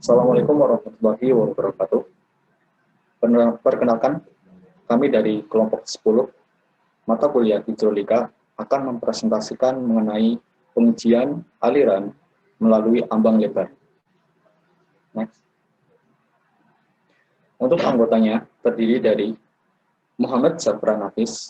Assalamualaikum warahmatullahi wabarakatuh. Perkenalkan, kami dari kelompok 10 mata kuliah hidrolika akan mempresentasikan mengenai pengujian aliran melalui ambang lebar. Next. Untuk anggotanya terdiri dari Muhammad Zafran Nafis,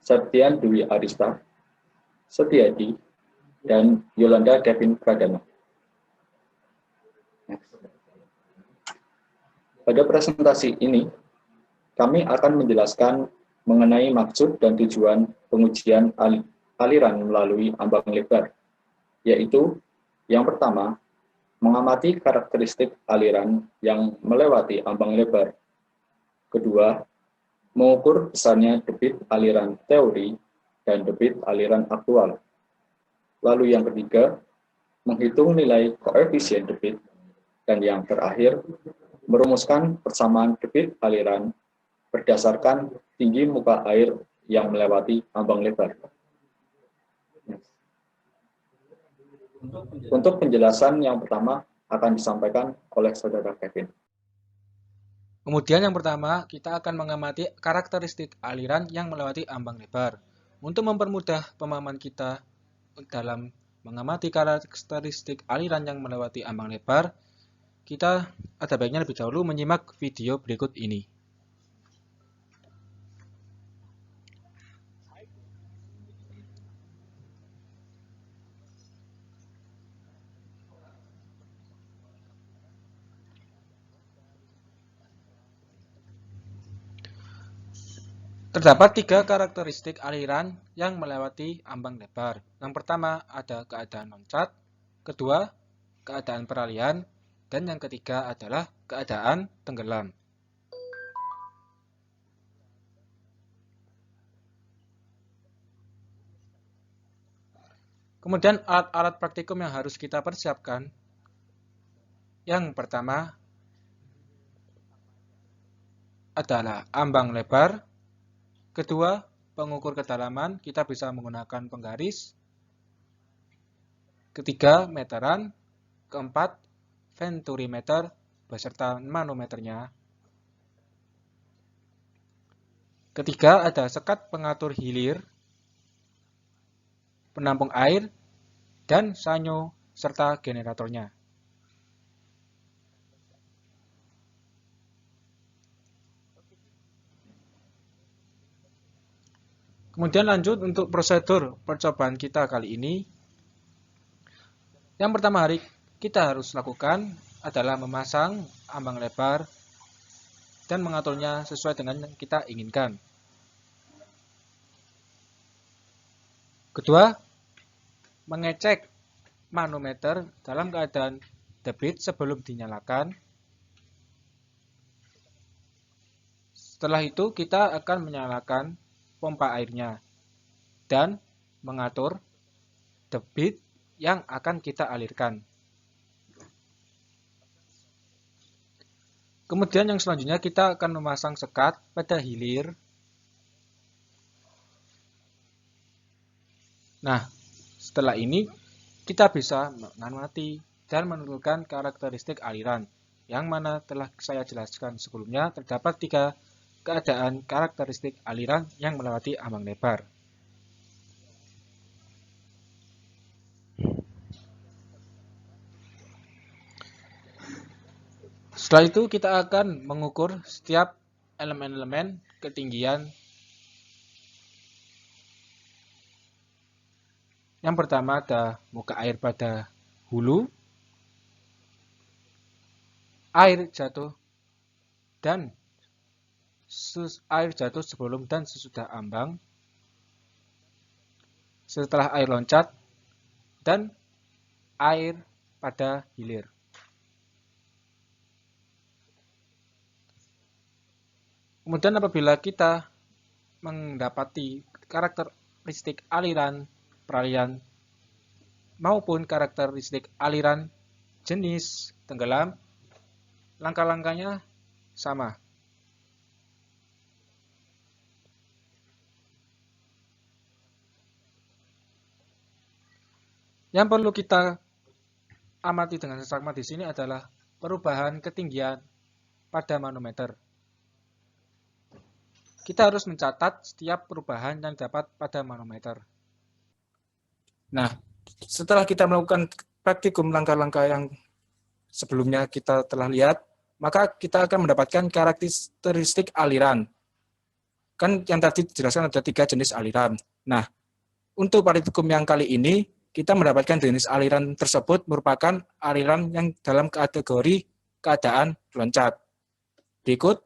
Septian Dwi Arista, Setiadi, dan Yolanda Kevin Pradana. Pada presentasi ini, kami akan menjelaskan mengenai maksud dan tujuan pengujian aliran melalui ambang lebar, yaitu yang pertama, mengamati karakteristik aliran yang melewati ambang lebar. Kedua, mengukur besarnya debit aliran teori dan debit aliran aktual. Lalu yang ketiga, menghitung nilai koefisien debit. Dan yang terakhir, merumuskan persamaan debit aliran berdasarkan tinggi muka air yang melewati ambang lebar. Untuk penjelasan yang pertama akan disampaikan oleh Saudara Kevin. Kemudian yang pertama, kita akan mengamati karakteristik aliran yang melewati ambang lebar. Untuk mempermudah pemahaman kita dalam mengamati karakteristik aliran yang melewati ambang lebar, kita ada baiknya lebih dahulu menyimak video berikut ini. Terdapat tiga karakteristik aliran yang melewati ambang lebar. Yang pertama ada keadaan loncat, kedua keadaan peralihan, dan yang ketiga adalah keadaan tenggelam. Kemudian alat-alat praktikum yang harus kita persiapkan. Yang pertama adalah ambang lebar. Kedua, pengukur kedalaman, kita bisa menggunakan penggaris. Ketiga, meteran. Keempat, venturimeter beserta manometernya. Ketiga, ada sekat pengatur hilir, penampung air, dan sanyo serta generatornya. Kemudian lanjut untuk prosedur percobaan kita kali ini. Yang pertama kita harus lakukan adalah memasang ambang lebar dan mengaturnya sesuai dengan yang kita inginkan. Kedua, mengecek manometer dalam keadaan debit sebelum dinyalakan. Setelah itu kita akan menyalakan pompa airnya dan mengatur debit yang akan kita alirkan. Kemudian yang selanjutnya kita akan memasang sekat pada hilir. Nah, setelah ini kita bisa mengamati dan menentukan karakteristik aliran. Yang mana telah saya jelaskan sebelumnya, terdapat tiga keadaan karakteristik aliran yang melewati ambang lebar. Setelah itu kita akan mengukur setiap elemen-elemen ketinggian. Yang pertama ada muka air pada hulu, air jatuh sebelum dan sesudah ambang, setelah air loncat, dan air pada hilir. Kemudian apabila kita mendapati karakteristik aliran peralihan maupun karakteristik aliran jenis tenggelam, langkah-langkahnya sama. Yang perlu kita amati dengan seksama di sini adalah perubahan ketinggian pada manometer. Kita harus mencatat setiap perubahan yang dapat pada manometer. Nah, setelah kita melakukan praktikum langkah-langkah yang sebelumnya kita telah lihat, maka kita akan mendapatkan karakteristik aliran. Kan yang tadi dijelaskan ada 3 jenis aliran. Nah, untuk praktikum yang kali ini, kita mendapatkan jenis aliran tersebut merupakan aliran yang dalam kategori keadaan loncat. Berikut,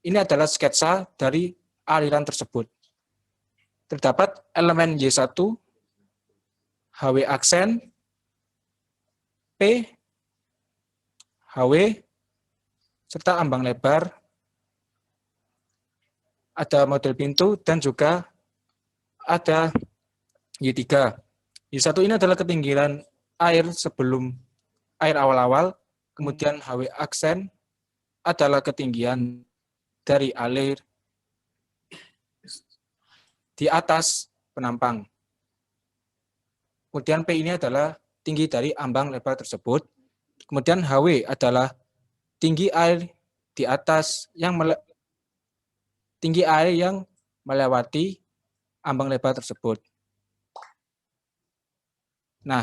ini adalah sketsa dari aliran tersebut. Terdapat elemen Y1, HW aksen, P, HW, serta ambang lebar, ada model pintu, dan juga ada Y3. Y1 ini adalah ketinggian air sebelum air awal-awal, kemudian HW aksen adalah ketinggian dari alir di atas penampang. Kemudian P ini adalah tinggi dari ambang lebar tersebut. Kemudian HW adalah tinggi air di atas tinggi air yang melewati ambang lebar tersebut. Nah,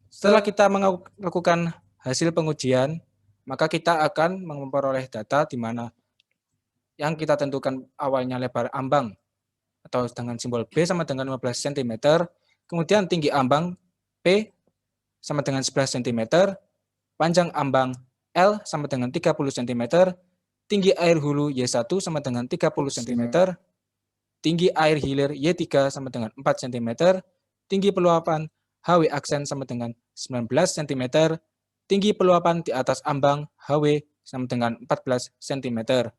setelah kita melakukan hasil pengujian, maka kita akan memperoleh data di mana yang kita tentukan awalnya lebar ambang atau dengan simbol B sama dengan 15 cm, kemudian tinggi ambang P sama dengan 11 cm, panjang ambang L sama dengan 30 cm, tinggi air hulu Y1 sama dengan 30 cm, tinggi air hilir Y3 sama dengan 4 cm, tinggi peluapan HW aksen sama dengan 19 cm, tinggi peluapan di atas ambang HW sama dengan 14 cm.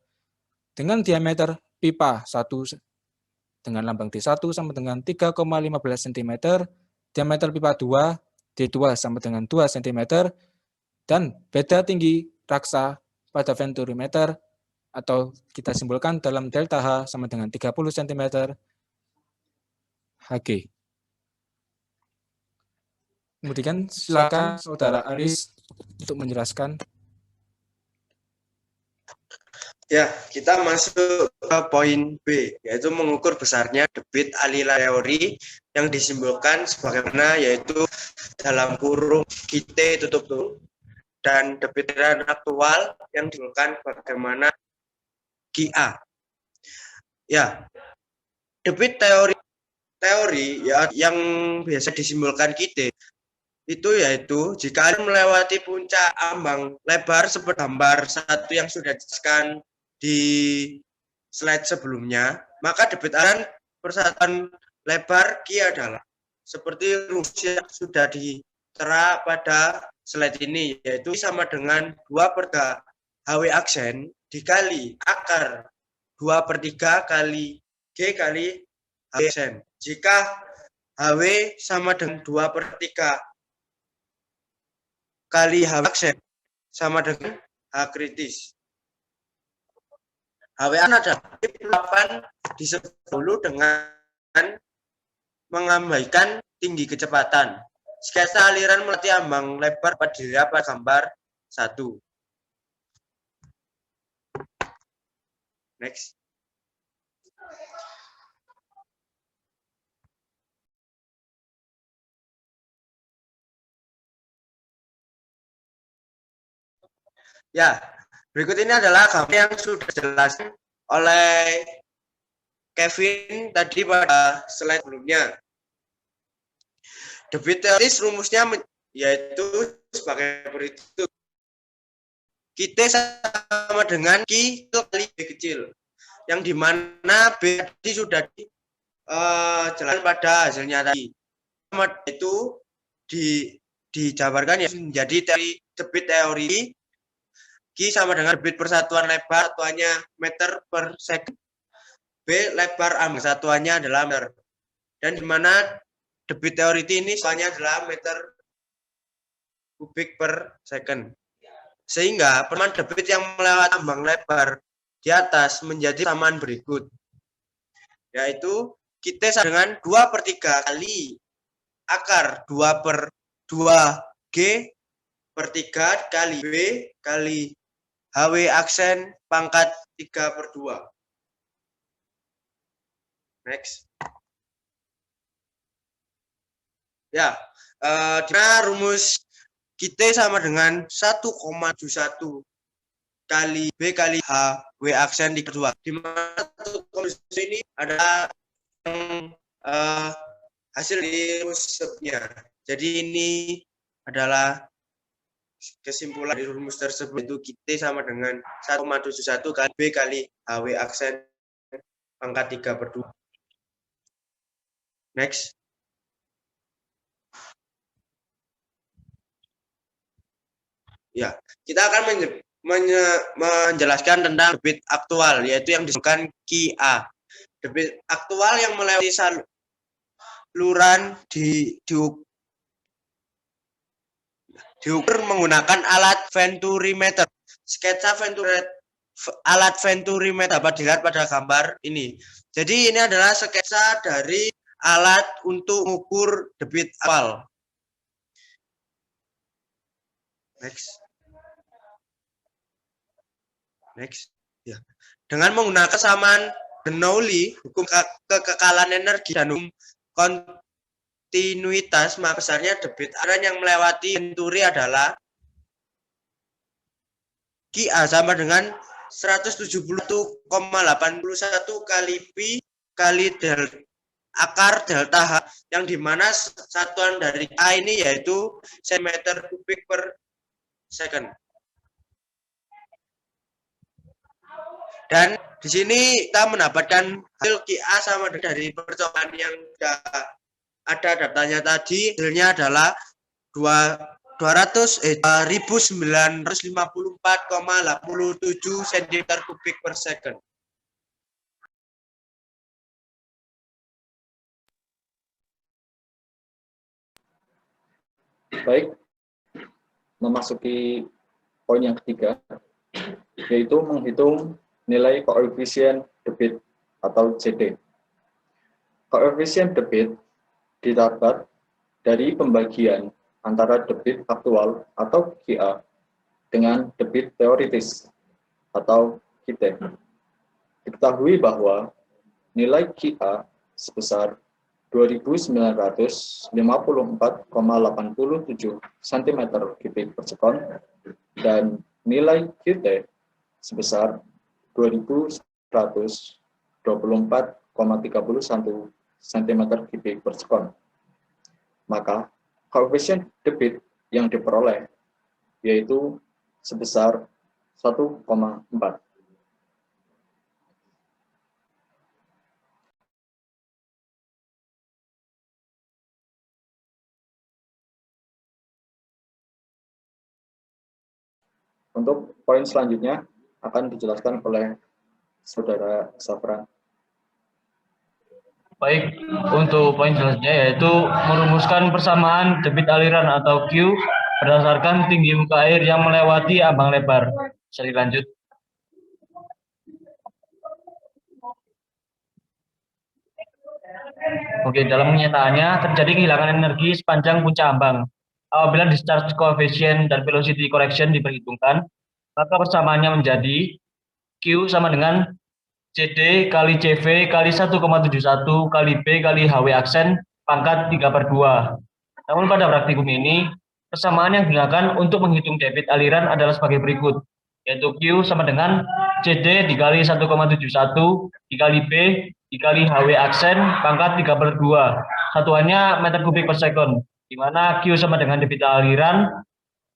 Dengan diameter pipa 1 dengan lambang D1 sama dengan 3,15 cm, diameter pipa 2 D2 sama dengan 2 cm, dan beda tinggi raksa pada venturimeter atau kita simpulkan dalam delta H sama dengan 30 cm Hg. Kemudian silakan Saudara Aris untuk menjelaskan. Ya, kita masuk ke poin B, yaitu mengukur besarnya debit aliran teori yang disimbolkan sebagaimana yaitu dalam kurung GT tutup kurung, dan debit aliran aktual yang disimbolkan bagaimana GA. Ya, debit teori ya yang biasa disimbolkan GT itu yaitu jika melewati puncak ambang lebar seperti gambar 1 yang sudah dijelaskan di slide sebelumnya, maka debit aliran persatuan lebar Q adalah seperti rumus yang sudah ditera pada slide ini, yaitu sama dengan 2/3 HW aksen dikali akar 2/3 kali G kali HW aksen. Jika HW sama dengan 2/3 kali HW aksen sama dengan H kritis. HWA adalah peluapan disebut dulu dengan mengabaikan tinggi kecepatan. Sketsa aliran melewati ambang lebar pada gambar 1. Next. Ya, berikut ini adalah gambar yang sudah dijelaskan oleh Kevin tadi pada slide sebelumnya. Debit teoris rumusnya yaitu sebagai berikut. Q sama dengan Q kali B kecil, yang dimana B tadi sudah dijelaskan pada hasilnya tadi. Itu dijabarkan ya menjadi teori debit teori Q sama dengan debit persatuan lebar satuannya meter per second, B lebar ambang satuannya adalah meter, dan di mana debit teori ini satuannya adalah meter kubik per second, sehingga persamaan debit yang melewati ambang lebar di atas menjadi persamaan berikut, yaitu kita sama dengan 2/3 kali akar 2/2 G per 3 kali B kali HW aksen pangkat 3/2. Next. Ya, dimana rumus kita sama dengan 1,71 kali B kali HW aksen dikali 2. Di mana 1,71 ini adalah yang hasil di rumusnya. Jadi ini adalah kesimpulan dari rumus tersebut, itu kita sama dengan 1,71 kali B kali HW aksen pangkat 3/2. Next. Ya, kita akan menjelaskan tentang debit aktual, yaitu yang disebutkan QA. Debit aktual yang melewati saluran diukur menggunakan alat venturimeter. Sketsa alat venturimeter dapat dilihat pada gambar ini. Jadi ini adalah sketsa dari alat untuk mengukur debit awal. Next. Ya. Dengan menggunakan kesamaan Bernoulli, hukum kekekalan energi dan hukum kontinuitas, maka besarnya debit aliran yang melewati venturi adalah QA sama dengan 171,81 kali pi kali akar delta H, yang dimana satuan dari A ini yaitu cm3 per second. Dan di sini kita mendapatkan hasil QA sama dari percobaan yang sudah ada datanya tadi. Hasilnya adalah 1954,87 cm3 per second. Baik, memasuki poin yang ketiga, yaitu menghitung nilai koefisien debit atau CD. Koefisien debit didapat dari pembagian antara debit aktual atau QA dengan debit teoritis atau QT. Diketahui bahwa nilai QA sebesar 2.954,87 cm3 per sekon dan nilai QT sebesar 2.124,31 cm3 per sekon. Maka koefisien debit yang diperoleh yaitu sebesar 1,4. Untuk poin selanjutnya akan dijelaskan oleh Saudara Safran. Baik, untuk poin selanjutnya yaitu merumuskan persamaan debit aliran atau Q berdasarkan tinggi muka air yang melewati ambang lebar. Bisa dilanjut. Oke, dalam kenyataannya terjadi kehilangan energi sepanjang puncak ambang. Apabila discharge coefficient dan velocity correction diperhitungkan, maka persamaannya menjadi Q sama dengan CD kali CV kali 1,71 kali B kali HW aksen pangkat 3/2. Namun pada praktikum ini, persamaan yang digunakan untuk menghitung debit aliran adalah sebagai berikut, yaitu Q sama dengan CD dikali 1,71 dikali B dikali HW aksen pangkat 3/2. Satuannya meter kubik per second, di mana Q sama dengan debit aliran,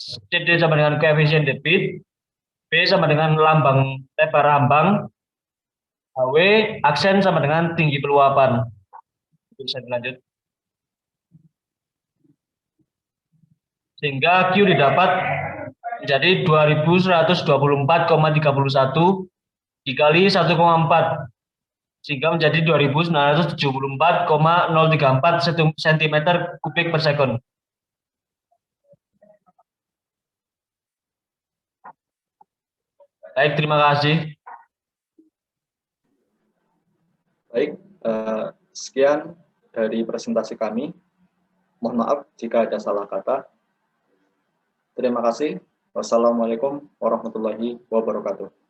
CD sama dengan koefisien debit, B sama dengan lambang lebar ambang, HW aksen sama dengan tinggi peluapan. Bisa dilanjut. Sehingga Q didapat menjadi 2124,31 dikali 1,4. Sehingga menjadi 2974,034 cm kubik per second. Baik, terima kasih. Baik, sekian dari presentasi kami. Mohon maaf jika ada salah kata. Terima kasih. Wassalamualaikum warahmatullahi wabarakatuh.